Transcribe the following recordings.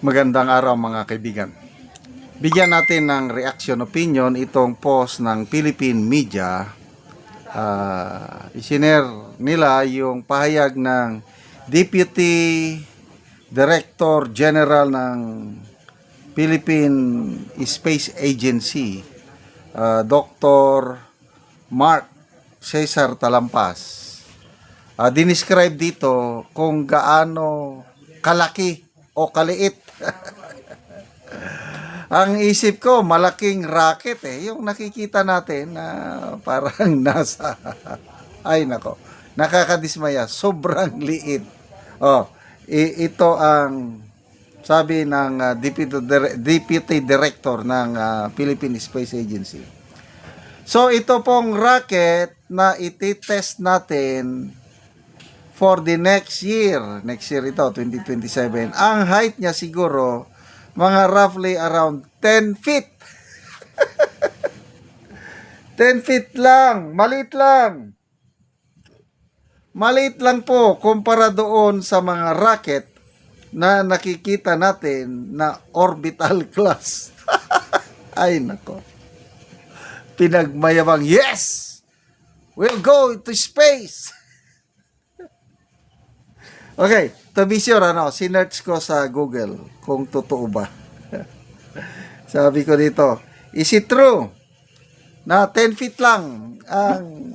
Magandang araw mga kaibigan. Bigyan natin ng reaction opinion itong post ng Philippine media. Isinare nila yung pahayag ng Deputy Director General ng Philippine Space Agency, Dr. Mark Cesar Talampas. Dinescribe dito kung gaano kalaki o kaliit. Ang isip ko, malaking rocket yung nakikita natin na parang nasa, ay nako, nakakadismaya, sobrang liit. Ito ang sabi ng Deputy Director ng Philippine Space Agency. So ito pong rocket na ititest natin for the next year ito, 2027. Ang height niya siguro, mga roughly around 10 feet. 10 feet lang, maliit lang. Maliit lang po kumpara doon sa mga rocket na nakikita natin na orbital class. Ay nako. Pinagmayabang, yes! We'll go to space! Okay, to be sure, sinearch ko sa Google kung totoo ba. Sabi ko dito, is it true na 10 feet lang ang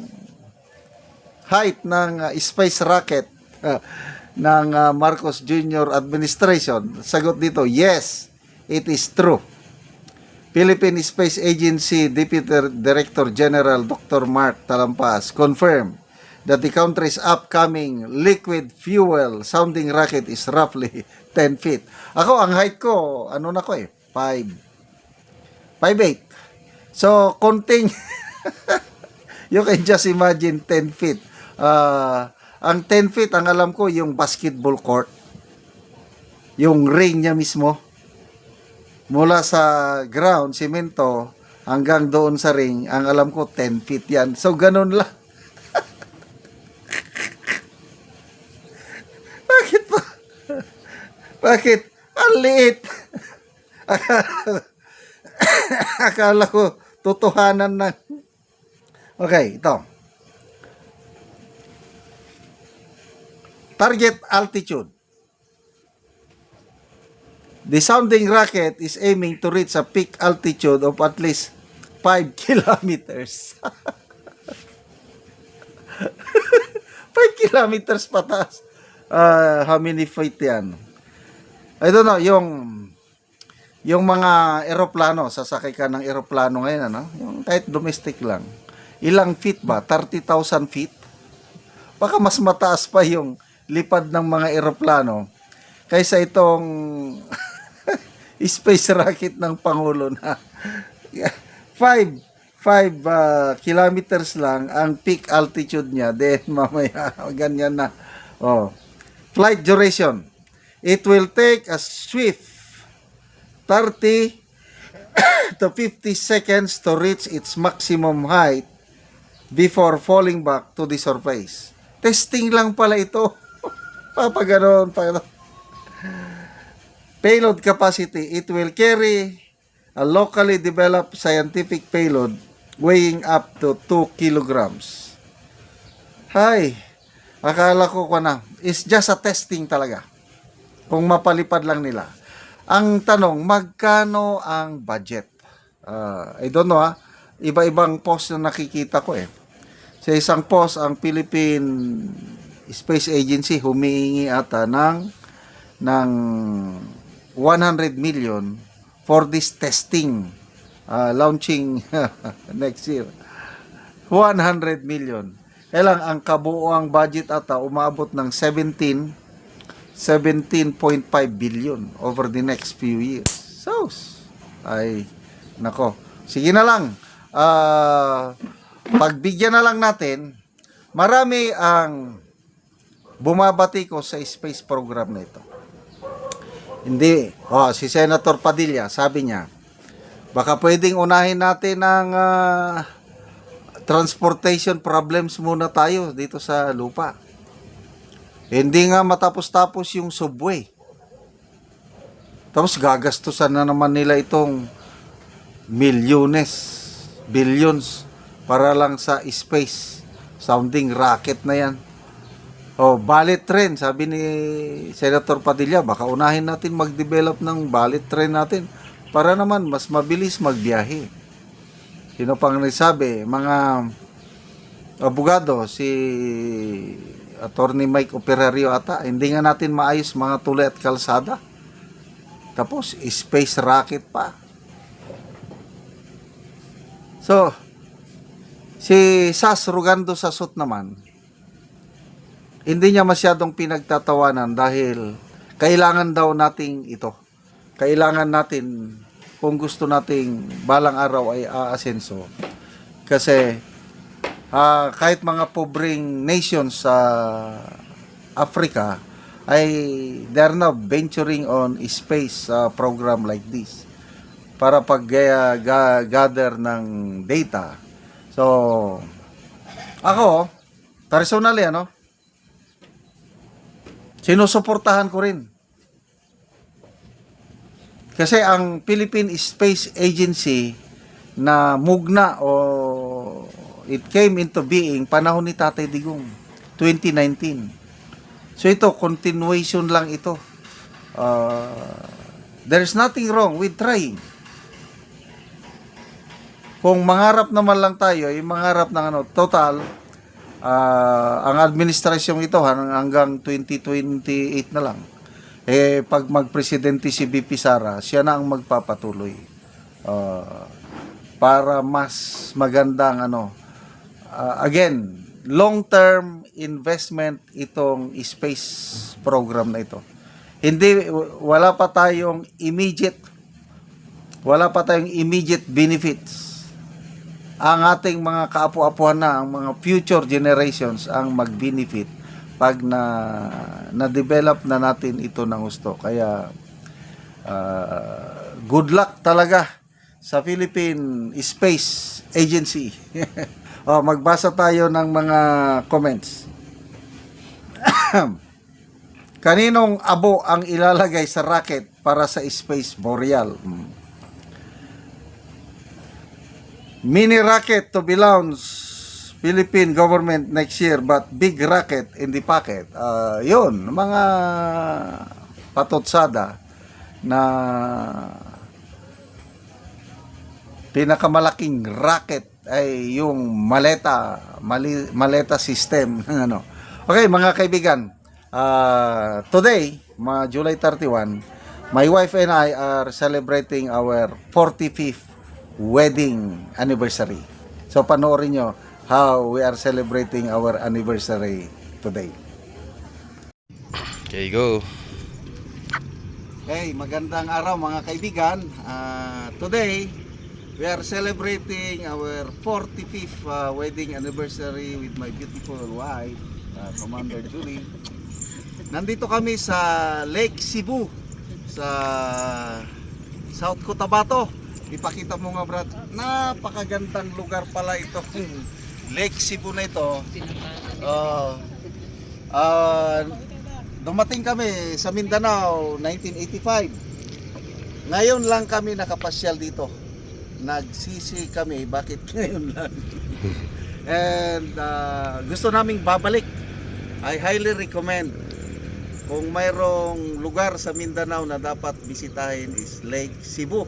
height ng space rocket ng Marcos Jr. administration? Sagot dito, yes, it is true. Philippine Space Agency Deputy Director General Dr. Mark Talampas confirmed that the country's upcoming liquid fuel sounding rocket is roughly 10 feet. Ako, ang height ko, 5'8". So, konting, you can just imagine 10 feet. Ang 10 feet, ang alam ko, yung basketball court, yung ring niya mismo, mula sa ground, simento, hanggang doon sa ring, ang alam ko, 10 feet yan. So, ganun lang. Bakit? Ang liit. Akala ko totohanan na. Okay, ito. Target altitude. The sounding rocket is aiming to reach a peak altitude of at least 5 kilometers. 5 kilometers pataas. How many feet yan? I don't know, yung mga eroplano, sasakay ka ng eroplano ngayon, yung kahit domestic lang. Ilang feet ba? 30,000 feet? Baka mas mataas pa yung lipad ng mga eroplano kaysa itong space rocket ng Pangulo na 5 kilometers lang ang peak altitude niya. Then mamaya, ganyan na. Flight duration. It will take a swift 30 to 50 seconds to reach its maximum height before falling back to the surface. Testing lang pala ito. Papaganon. Payload capacity. It will carry a locally developed scientific payload weighing up to 2 kilograms. Hay, akala ko na. It's just a testing talaga. Kung mapalipad lang nila. Ang tanong, magkano ang budget? I don't know iba-ibang post na nakikita ko Sa isang post, ang Philippine Space Agency humihingi ata ng 100 million for this testing. Launching next year. 100 million. Kailang ang kabuuang budget ata umabot ng 17.5 billion over the next few years. So, ay, nako. Sige na lang. Pagbigyan na lang natin, marami ang bumabati ko sa space program na ito. Hindi. Si Senator Padilla, sabi niya, baka pwedeng unahin natin ang transportation problems muna tayo dito sa lupa. Hindi nga matapos-tapos yung subway. Tapos gagastusan na naman nila itong milyones, billions para lang sa space. Sounding rocket na yan. O, bullet train, sabi ni Senator Padilla, baka unahin natin mag-develop ng bullet train natin para naman mas mabilis magbiyahe. Sino pang nagsabi? Mga abogado, si Attorney Mike Operario ata, hindi nga natin maayos mga tulay at kalsada. Tapos, space rocket pa. So, si Sas Rugando Sasot naman, hindi niya masyadong pinagtatawanan dahil kailangan daw nating ito. Kailangan natin kung gusto nating balang araw ay aasenso. Kasi kahit mga pobreng nations sa Africa ay they're now venturing on space program like this para pag-gather ng data. So, ako, personally, sinusuportahan ko rin. Kasi ang Philippine Space Agency na mugna o it came into being panahon ni Tatay Digong, 2019. So ito, continuation lang ito. There's nothing wrong with trying. Kung mangarap naman lang tayo, yung mangarap ng total, ang administrasyong ito hanggang 2028 na lang. Pag magpresidente si BP Sara, siya na ang magpapatuloy. Para mas magandang again, long-term investment itong space program na ito. Wala pa tayong immediate benefits. Ang ating mga kaapu-apuhan na, ang mga future generations ang mag-benefit pag na-develop na natin ito ng gusto. Kaya, good luck talaga sa Philippine Space Agency. Magbasa tayo ng mga comments. Kaninong abo ang ilalagay sa rocket para sa Space Boreal? Mini rocket to be launched Philippine government next year but big rocket in the pocket. Yun, mga patotsada na pinakamalaking rocket ay yung maleta system. Okay, mga kaibigan, today, July 31, my wife and I are celebrating our 45th wedding anniversary. So panoorin nyo how we are celebrating our anniversary today. Okay, go. Hey, magandang araw mga kaibigan. Today, we are celebrating our 45th wedding anniversary with my beautiful wife, Commander Julie. Nandito kami sa Lake Cebu, sa South Cotabato. Ipakita mo nga, Brad. Napakagandang lugar pala ito. Lake Cebu na ito. Dumating kami sa Mindanao 1985. Ngayon lang kami nakapasyal dito. Nagsisi kami bakit ngayon lang. And gusto naming babalik. I highly recommend, kung mayroong lugar sa Mindanao na dapat bisitahin is Lake Cebu.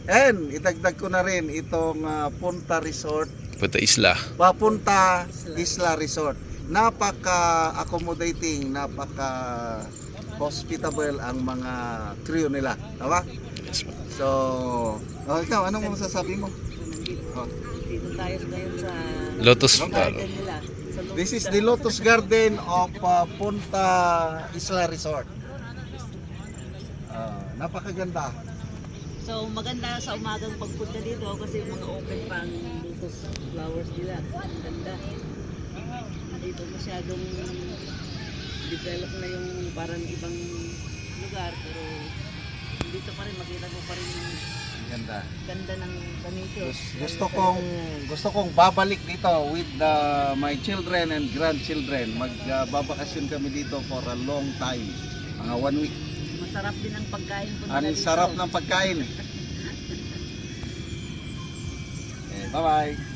And itagdag ko na rin itong Punta Resort. Punta Isla. Punta Isla Resort. Napaka-accommodating, napaka-hospitable ang mga crew nila. Tama? So, ikaw, anong masasabi mo? Dito tayo ngayon sa Lotus garden nila. This is the Lotus Garden of Punta Isla Resort. Napakaganda. So maganda sa umagang pagpunta dito kasi yung mga open pang lotus flowers nila. Ang ganda. Dito masyadong develop na yung parang ibang lugar pero dito pa rin makita mo pa rin yung Ganda. ganda ng ganito. Gusto kong babalik dito with my children and grandchildren. Magbabakasyon kami dito for a long time. Mga 1 week. sarap din ang pagkain po nila Ang dito. sarap ng pagkain. Bye-bye.